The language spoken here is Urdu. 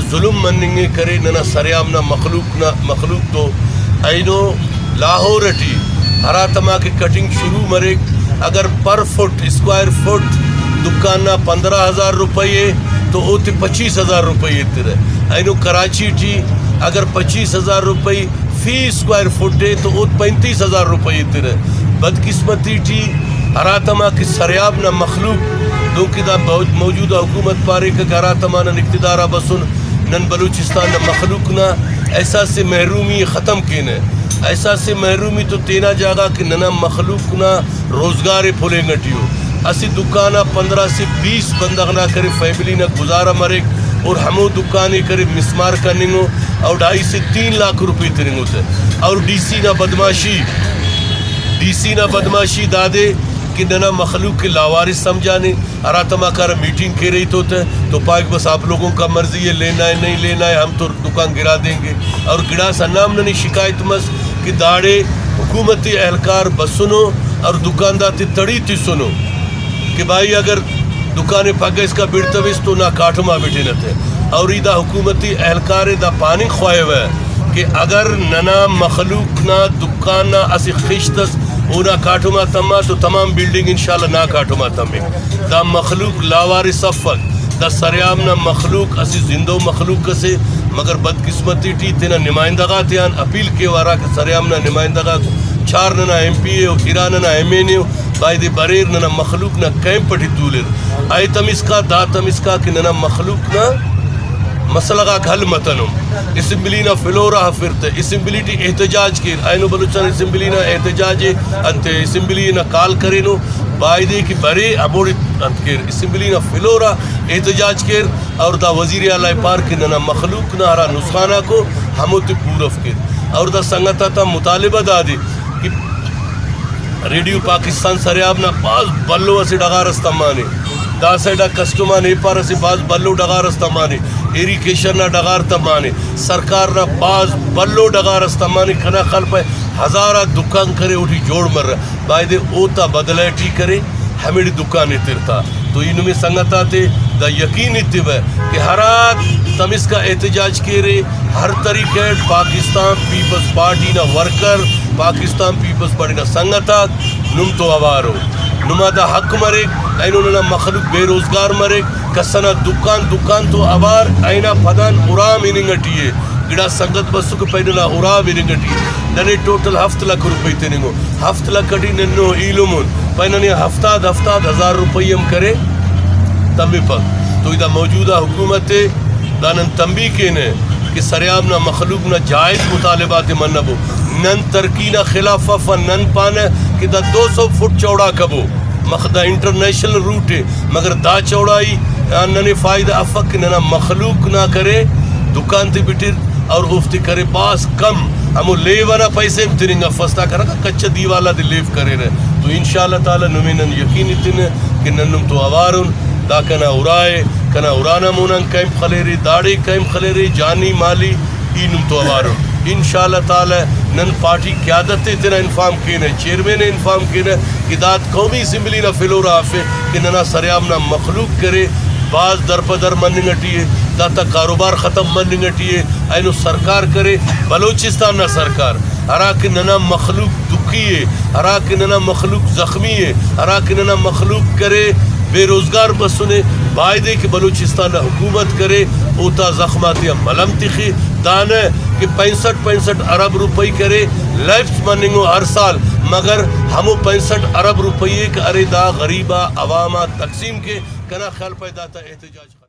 ظلم مننگے کرے ننا سریام نہ مخلوق تو اینو لاہور اٹی ہراتما کے کٹنگ شروع مرے اگر پر فٹ اسکوائر فٹ دکانہ 15,000 روپیے تو اوتے 25,000 روپیے تیرے اینو کراچی ٹی اگر 25,000 روپیے فی اسکوائر فٹ ہے تو اوت 35,000 روپیے تیرے بدقسمتی ٹی ہراتما کی سریاب نہ مخلوق دونکہ دا موجودہ حکومت پارے کہ ہراتما نن اقتدارہ بسن نن بلوچستان نہ مخلوق نہ احساس محرومی ختم کینے احساس محرومی تو تینا جاگا کہ ننا مخلوق نہ روزگار پھولیں گٹیو اسی دکانہ 15 سے 20 بندغ نہ کرے فیملی نہ گزارا مرے اور ہمو دکانے کرے مسمار کا ننگو اور 2.5 سے 3 لاکھ روپے ترنگو سے اور ڈی سی نہ بدماشی دادے کہ ننا مخلوق کے لاوارث سمجھانے ہراتما کار میٹنگ کے رہی تو پاک بس آپ لوگوں کا مرضی ہے لینا ہے نہیں لینا ہے ہم تو دکان گرا دیں گے اور گڑا سا نام ننی شکایت مس کہ داڑے حکومتی اہلکار بسنو اور دکاندار تی تڑی تی سنو کہ بھائی اگر دکانے پاگا اس کا بیڑتویس تو نہ کاٹما بیٹھے نتے اور دا حکومتی اہلکار دا پانی خواہ ہوئے ہے کہ اگر ننا مخلوق نہ دکان نہ اسی خشتس اونا کاٹما تما تو تمام بلڈنگ انشاءاللہ نہ کاٹما تمی دا مخلوق لاوار صفت دا سریام نہ مخلوق اسی زندو مخلوق سے مگر بدقسمتی ٹی تینا نمائندگاہ تیان اپیل کے وارا کہ سریام نہ نمائندگاہ چار ننا ایم پی اے و ایران ننا ایم این اے باید بریر ننا مخلوق نہ کیم پٹی دولر آئی تمسکا دا تمسکا کہ ننا مخلوق نہ مسئلہ کا حل متنم اسمبلی نہ فلورا حفرت اسمبلی ٹی احتجاج کر اینو بلوچستان اسمبلی نہ احتجاج انت اسمبلی نہ کال کرینو بائدے کی برے ابوڑ انت کر اسمبلی نہ فلورا احتجاج کر اور دا وزیر اعلی پار کے ننا مخلوق نہ ہرا نسخانہ کو ہمو تی پورف کر اور دا سنگتا تا مطالبہ دا دی کہ ریڈیو پاکستان سریاب نہ باز بلو اسے ڈغار استمانے دا سیڈا کسٹما نیپار سے باز بلو ڈغار استمانے ایریکیشن نہ ڈغار تمانے سرکار نہ باز بلو ڈغار استمانے کھنا خلپ ہے ہزارہ دکان کرے اٹھی جوڑ مر رہا بائدے اوتا بدلے ٹی کرے ہمیڑی دکانے ترتا تو انہوں میں سنگتا تے دا یقین اتبا کہ ہرات تمس کا احتجاج کرے ہر طریقے پاکستان پیپلز پارٹی نہ ورکر پاکستان پیپلز پارٹی نہ سنگتا نم تو آوارو نما دا حق مرے اینو ننا مخلوق بے روزگار مرے کسنا دکان تو آوار اینا پدان ارام اننگٹیے گڑا سنگت بسو کے پہننا ارام اننگٹیے ننے ٹوٹل 7 لاکھ روپے تنگو 7 لاکھ کٹی ننو ایلومون پہننے ہفتاد 1,000 روپیم کرے تمہیں پک تو ادھا موجودہ حکومت دانن تنبی کینے کہ سریاب نہ مخلوق نہ جائز مطالبات منبو نن ترکی نہ خلافہ نن پانے کہ دا 200 فٹ چوڑا کبو مخدہ انٹرنیشنل روٹ ہے مگر دا چوڑائی ننے فائدہ افق نہ مخلوق نہ کرے دکان تے بٹر اور افتی کرے باس کم ہمو لیوانا پیسے بترنگا فستا کرا کچھا دیوالا دے لیو کرے رہے تو انشاءاللہ تعالی نمینن یقین اتنے کہ ننم تو آوارن دا کنا ارائے کنا ارانا مونن کیم خلیری داڑی کیم خلیری جانی مالی اینم تو آوارن انشاءاللہ تعالی نن پارٹی قیادت تینا انفام کینے چیئرمین انفام کینے کہ داد قومی اسمبلی نہ فلورا آفے کہ ننا سریام نہ مخلوق کرے باز در پدر مننگٹی ہے داتا کاروبار ختم مننگٹی ہے اینو سرکار کرے بلوچستان نہ سرکار ہراکہ ننا مخلوق دکھی ہے ہراکہ ننا مخلوق زخمی ہے ہراکہ ننا مخلوق کرے بے روزگار بسنے بائدے کہ بلوچستان حکومت کرے اوتا زخماتی ملم تخی دانے کہ 65 ارب روپئی کرے لائفز مننگو ہر سال مگر ہمو 65 ارب روپئی کہ ارے دا غریبہ عوامہ تقسیم کے کنا خیال پیدا تا احتجاج